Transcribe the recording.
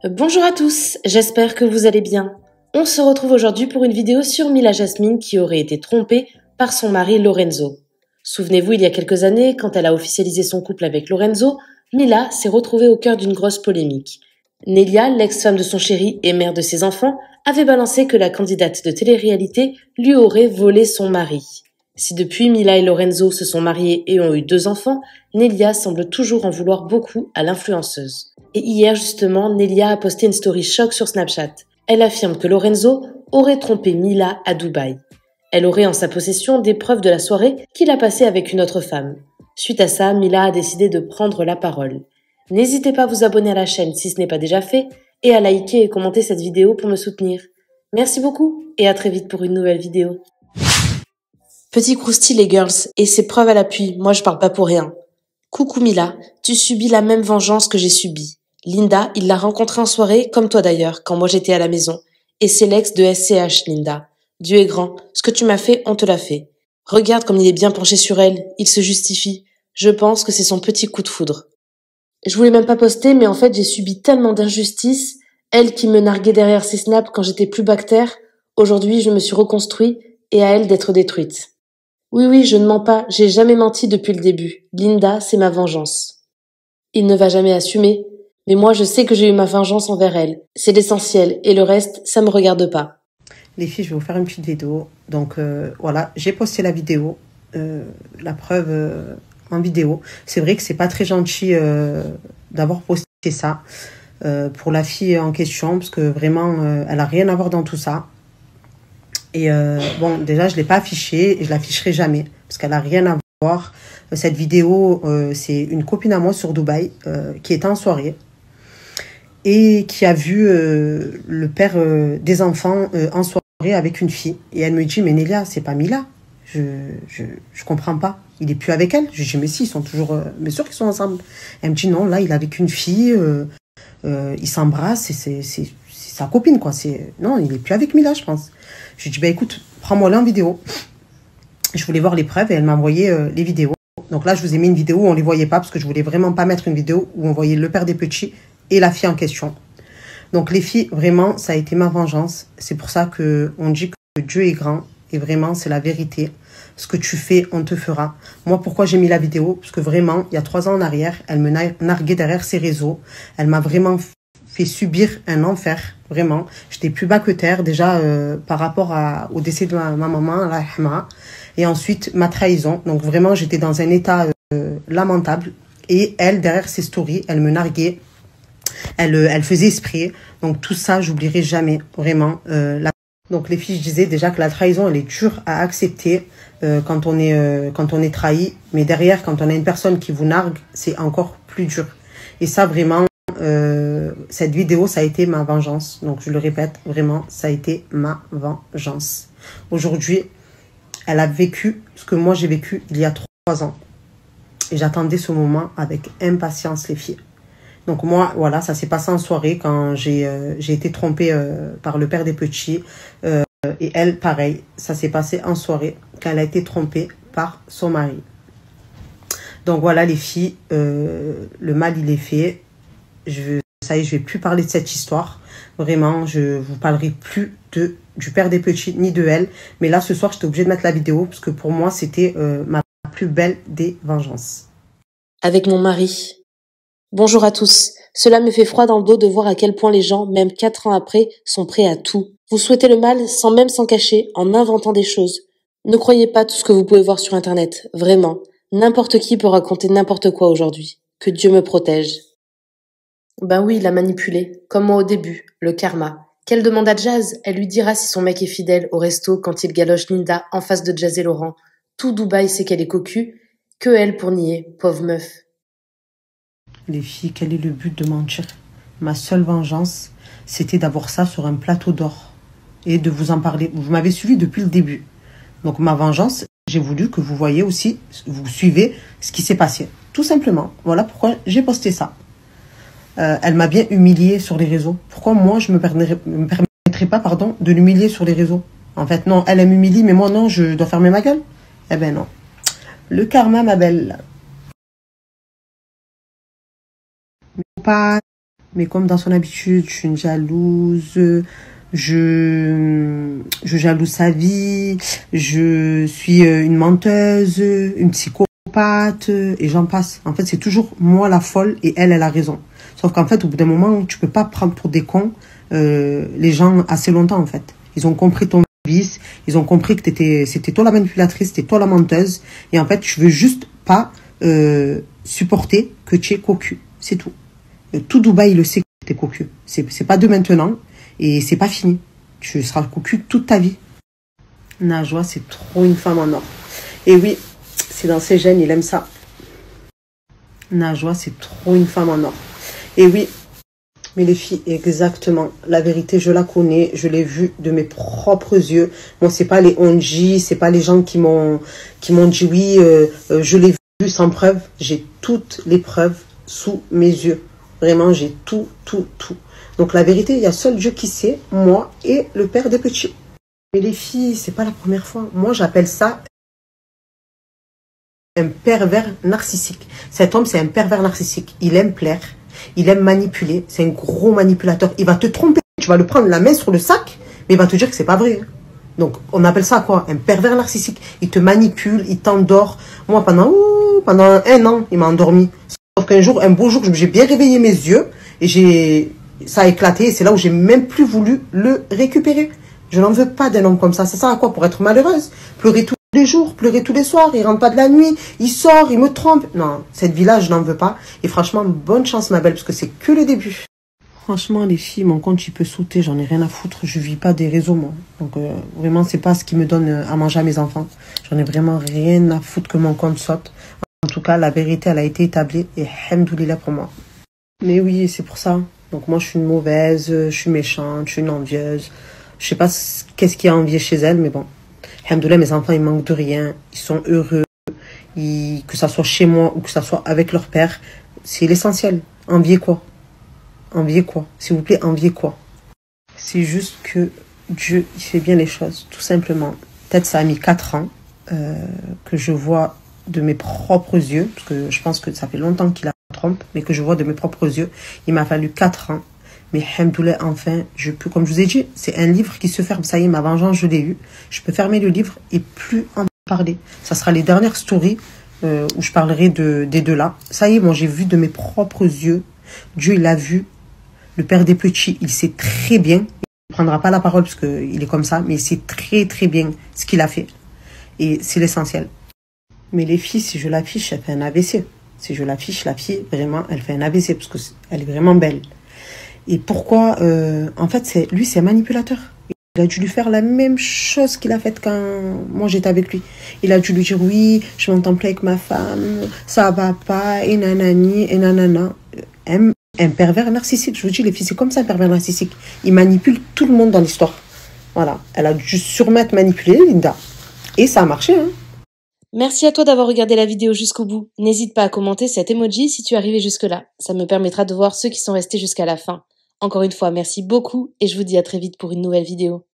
Bonjour à tous, j'espère que vous allez bien. On se retrouve aujourd'hui pour une vidéo sur Mila Jasmine qui aurait été trompée par son mari Lorenzo. Souvenez-vous, il y a quelques années, quand elle a officialisé son couple avec Lorenzo, Mila s'est retrouvée au cœur d'une grosse polémique. Nelia, l'ex-femme de son chéri et mère de ses enfants, avait balancé que la candidate de télé-réalité lui aurait volé son mari. Si depuis Mila et Lorenzo se sont mariés et ont eu 2 enfants, Nelia semble toujours en vouloir beaucoup à l'influenceuse. Et hier justement, Nelia a posté une story choc sur Snapchat. Elle affirme que Lorenzo aurait trompé Mila à Dubaï. Elle aurait en sa possession des preuves de la soirée qu'il a passée avec une autre femme. Suite à ça, Mila a décidé de prendre la parole. N'hésitez pas à vous abonner à la chaîne si ce n'est pas déjà fait et à liker et commenter cette vidéo pour me soutenir. Merci beaucoup et à très vite pour une nouvelle vidéo. Petit croustil les girls, et ses preuves à l'appui, moi je parle pas pour rien. Coucou Mila, tu subis la même vengeance que j'ai subie. Linda, il l'a rencontrée en soirée, comme toi d'ailleurs, quand moi j'étais à la maison. Et c'est l'ex de SCH, Linda. Dieu est grand, ce que tu m'as fait, on te l'a fait. Regarde comme il est bien penché sur elle, il se justifie. Je pense que c'est son petit coup de foudre. Je voulais même pas poster, mais en fait j'ai subi tellement d'injustices. Elle qui me narguait derrière ses snaps quand j'étais plus bactère, aujourd'hui je me suis reconstruit et à elle d'être détruite. Oui, je ne mens pas, j'ai jamais menti depuis le début. Linda, c'est ma vengeance. Il ne va jamais assumer, mais moi je sais que j'ai eu ma vengeance envers elle. C'est l'essentiel, et le reste, ça me regarde pas. Les filles, je vais vous faire une petite vidéo. Donc voilà, j'ai posté la vidéo, la preuve en vidéo. C'est vrai que c'est pas très gentil d'avoir posté ça pour la fille en question, parce que vraiment, elle a rien à voir dans tout ça. Et bon, déjà, je l'ai pas affichée et je l'afficherai jamais, parce qu'elle a rien à voir. Cette vidéo, c'est une copine à moi sur Dubaï qui était en soirée et qui a vu le père des enfants en soirée avec une fille. Et elle me dit, mais Nelia, c'est pas Mila. Je comprends pas. Il est plus avec elle. Je dis, mais si, ils sont toujours... mais sûr qu'ils sont ensemble. Elle me dit, non, là, il est avec une fille. Il s'embrasse. C'est sa copine, quoi. Non, il est plus avec Mila, je pense. Je lui dis, bah écoute, prends-moi là en vidéo. Je voulais voir les preuves et elle m'a envoyé les vidéos. Donc là, je vous ai mis une vidéo où on les voyait pas parce que je voulais vraiment pas mettre une vidéo où on voyait le père des petits et la fille en question. Donc les filles, vraiment, ça a été ma vengeance. C'est pour ça que on dit que Dieu est grand et vraiment, c'est la vérité. Ce que tu fais, on te fera. Moi, pourquoi j'ai mis la vidéo? Parce que vraiment, il y a 3 ans en arrière, elle me narguait derrière ses réseaux. Elle m'a vraiment fait subir un enfer, vraiment. J'étais plus bas que terre, déjà par rapport au décès de ma maman, la Hama, et ensuite ma trahison. Donc vraiment, j'étais dans un état lamentable. Et elle, derrière ses stories, elle me narguait, elle faisait esprit. Donc tout ça, j'oublierai jamais, vraiment. Donc les filles, je disais déjà que la trahison, elle est dure à accepter quand on est trahi. Mais derrière, quand on a une personne qui vous nargue, c'est encore plus dur. Et ça, vraiment, cette vidéo, ça a été ma vengeance. Donc je le répète, vraiment, ça a été ma vengeance. Aujourd'hui, elle a vécu ce que moi j'ai vécu il y a 3 ans. Et j'attendais ce moment avec impatience, les filles. Donc moi, voilà, ça s'est passé en soirée quand j'ai été trompée par le père des petits. Et elle, pareil, ça s'est passé en soirée quand elle a été trompée par son mari. Donc voilà, les filles, le mal, il est fait. Ça y est, je vais plus parler de cette histoire. Vraiment, je vous parlerai plus du père des petits ni de elle. Mais là, ce soir, j'étais obligée de mettre la vidéo parce que pour moi, c'était ma plus belle des vengeances. Avec mon mari. Bonjour à tous. Cela me fait froid dans le dos de voir à quel point les gens, même 4 ans après, sont prêts à tout. Vous souhaitez le mal sans même s'en cacher, en inventant des choses. Ne croyez pas tout ce que vous pouvez voir sur Internet, vraiment. N'importe qui peut raconter n'importe quoi aujourd'hui. Que Dieu me protège. Ben oui, il l'a manipulé, comme moi au début, le karma. Qu'elle demande à Jazz, elle lui dira si son mec est fidèle au resto quand il galoche Linda en face de Jazz et Laurent. Tout Dubaï sait qu'elle est cocu, que elle pour nier, pauvre meuf. Les filles, quel est le but de mentir? Ma seule vengeance, c'était d'avoir ça sur un plateau d'or et de vous en parler. Vous m'avez suivi depuis le début. Donc ma vengeance, j'ai voulu que vous voyez aussi, vous suivez ce qui s'est passé. Tout simplement. Voilà pourquoi j'ai posté ça. Elle m'a bien humiliée sur les réseaux. Pourquoi moi, je me permettrais pas, de l'humilier sur les réseaux? En fait, non, elle m'humilie, mais moi, non, je dois fermer ma gueule. Eh ben non. Le karma, ma belle. Pas Mais comme dans son habitude, je suis une jalouse, je jalouse sa vie, je suis une menteuse, une psychopathe, et j'en passe. En fait, c'est toujours moi la folle et elle a raison. Sauf qu'en fait, au bout d'un moment, tu peux pas prendre pour des cons les gens assez longtemps, en fait. Ils ont compris ton vice, ils ont compris que c'était toi la manipulatrice, c'était toi la menteuse, et en fait, tu veux juste pas supporter que tu es cocu. C'est tout. Tout Dubaï le sait que tu es cocu. C'est pas de maintenant, et c'est pas fini. Tu seras cocu toute ta vie. Najwa, c'est trop une femme en or. Et oui, c'est dans ses gènes, il aime ça. Najwa, c'est trop une femme en or. Et oui, mais les filles, exactement. La vérité, je la connais, je l'ai vue de mes propres yeux. Bon, c'est pas les ONG, c'est pas les gens qui m'ont dit oui, je l'ai vu sans preuve. J'ai toutes les preuves sous mes yeux. Vraiment, j'ai tout. Donc la vérité, il y a seul Dieu qui sait, moi et le père des petits. Mais les filles, c'est pas la première fois. Moi, j'appelle ça un pervers narcissique. Cet homme, c'est un pervers narcissique. Il aime plaire, il aime manipuler. C'est un gros manipulateur. Il va te tromper. Tu vas le prendre la main sur le sac, mais il va te dire que c'est pas vrai. Donc, on appelle ça quoi? Un pervers narcissique. Il te manipule, il t'endort. Moi, pendant 1 an, il m'a endormi. Sauf qu'un jour, un beau jour, j'ai bien réveillé mes yeux et ça a éclaté. Et c'est là où j'ai même plus voulu le récupérer. Je n'en veux pas d'un homme comme ça. Ça sert à quoi? Pour être malheureuse? Pleurer tous les jours, pleurer tous les soirs. Il rentre pas de la nuit, il sort, il me trompe. Non, cette vie-là, je n'en veux pas. Et franchement, bonne chance, ma belle, parce que c'est que le début. Franchement, les filles, mon compte, il peut sauter. J'en ai rien à foutre. Je vis pas des réseaux, moi. Donc, vraiment, c'est pas ce qui me donne à manger à mes enfants. J'en ai vraiment rien à foutre que mon compte saute. En tout cas, la vérité, elle a été établie. Et hamdoulilah pour moi. Mais oui, c'est pour ça. Donc, moi, je suis une mauvaise, je suis méchante, je suis une envieuse. Je sais pas qu'est-ce qu'il y a à envier chez elle, mais bon. Alhamdoulilah, mes enfants, ils manquent de rien. Ils sont heureux. Que ça soit chez moi ou que ça soit avec leur père. C'est l'essentiel. Envier quoi? Envier quoi? S'il vous plaît, envier quoi? C'est juste que Dieu, il fait bien les choses, tout simplement. Peut-être ça a mis 4 ans que je vois de mes propres yeux, parce que je pense que ça fait longtemps qu'il la trompe, mais que je vois de mes propres yeux. Il m'a fallu 4 ans. Mais alhamdoulilah, enfin, je peux, comme je vous ai dit, c'est un livre qui se ferme. Ça y est, ma vengeance, je l'ai eu. Je peux fermer le livre et plus en parler. Ça sera les dernières stories où je parlerai des deux là. Ça y est, moi, j'ai vu de mes propres yeux. Dieu, il a vu. Le père des petits, il sait très bien. Il ne prendra pas la parole parce qu'il est comme ça, mais il sait très bien ce qu'il a fait. Et c'est l'essentiel. Mais les filles, si je l'affiche, elle fait un AVC. Si je l'affiche, la fille, vraiment, elle fait un AVC parce qu'elle est vraiment belle. Et pourquoi en fait, lui, c'est un manipulateur. Il a dû lui faire la même chose qu'il a faite quand moi, j'étais avec lui. Il a dû lui dire, oui, je m'entends plus avec ma femme, ça va pas, et nanani, et nanana. Un pervers narcissique. Je vous dis, les filles, c'est comme ça, un pervers narcissique. Il manipule tout le monde dans l'histoire. Voilà. Elle a dû sûrement être manipulée, Linda. Et ça a marché, hein. Merci à toi d'avoir regardé la vidéo jusqu'au bout. N'hésite pas à commenter cet emoji si tu es arrivé jusque-là. Ça me permettra de voir ceux qui sont restés jusqu'à la fin. Encore une fois, merci beaucoup et je vous dis à très vite pour une nouvelle vidéo.